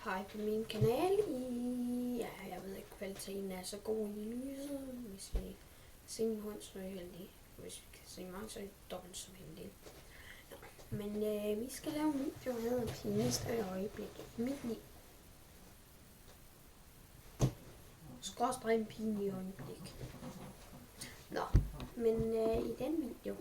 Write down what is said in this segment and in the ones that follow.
Hej på min kanal. Jeg ved ikke, kvaliteten er så god i lyset. Hvis I ser min hånd, så er jeg heldig. Hvis vi kan se mig, så er jeg dobbelt så heldig. Nå, men vi skal lave en video, der hedder pinligste øjeblik i mit liv. Skråstreg en pinlig øjeblik. Nå, men i den video,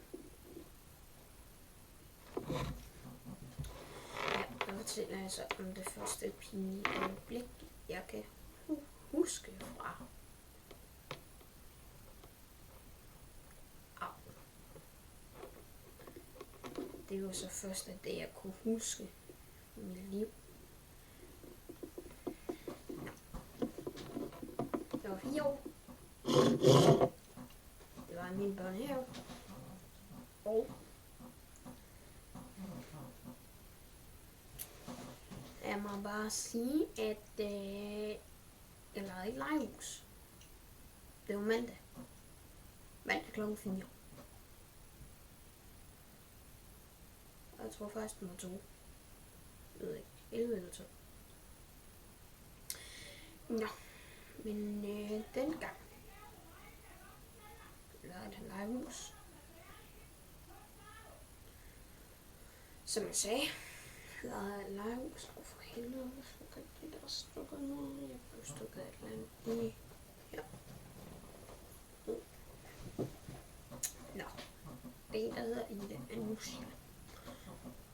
der fortæller jeg så om det første pinlige øjeblik, jeg kan huske fra. Det var så først det, jeg kunne huske i mit liv. Jeg var 4 år. Det var i min børnehave. Og jeg må bare sige, at jeg lavede ikke legehus. Det var mandag. Mandag klokken 4. Jeg tror faktisk, den var 2. Jeg ved ikke. 11 eller 2. Nå. Men dengang lavede jeg et legehus. Som jeg sagde, lavede jeg et legehus. Og for helvede, så kan det der stukker noget. Jeg blev stukket et eller andet i her. Nå. Det er en, der hedder Ida Anusia.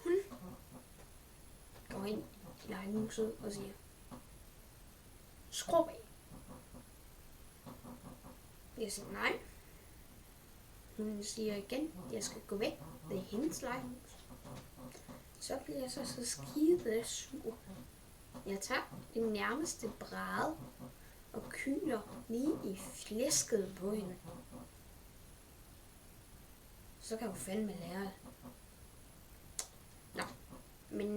Hun går ind i legehuset og siger, skrub af. Jeg siger nej. Hun siger igen, jeg skal gå væk. Det er hendes legehus. Så bliver jeg så skide sur. Jeg tager det nærmeste bræde og kyler lige i flæsket på hende. Så kan hun fandme lære det. Nå, men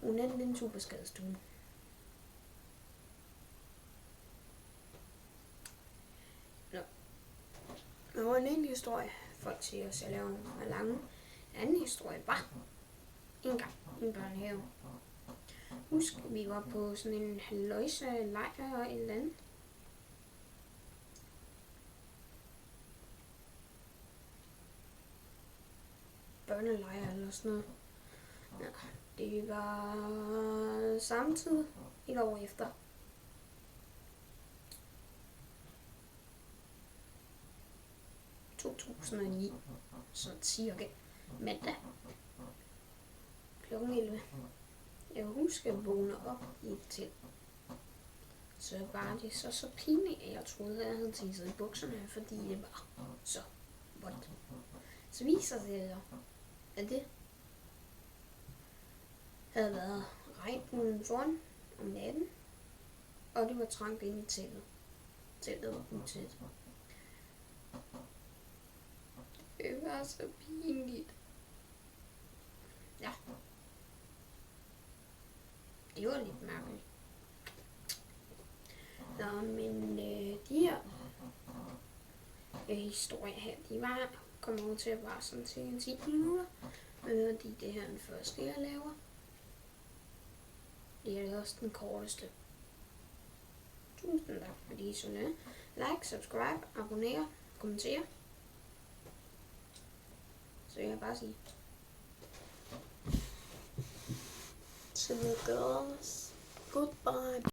hun er den super skadestue. Nå. Det var en enkelt historie. Folk siger også, at jeg laver nogle lange. En anden historie var en gang i en børnehave. Husk, vi var på sådan en halvøjse lejr og et eller andet. Børnelejr eller sådan noget. Ja, det var samtidig et år efter. I 2009, så cirka mandag klokken 11. Jeg husker at vågne op i et telt. Så var det så pinligt, at jeg troede, at jeg havde tisset i bukserne, fordi det var så vådt. Så viser det sig, at det havde været regn udenfor om natten, og det var trangt inde i teltet. Teltet var utæt. Det var så pinligt. Ja. Det var lidt mærkeligt. Nå, men de her historier her, de kommer over til at vare sådan til 10 minutter. Fordi det her er den første, jeg laver. Det er også den korteste. Tusind tak, fordi I så med. Like, subscribe, abonner, kommenter. Så jeg bare sige. Så det gøres.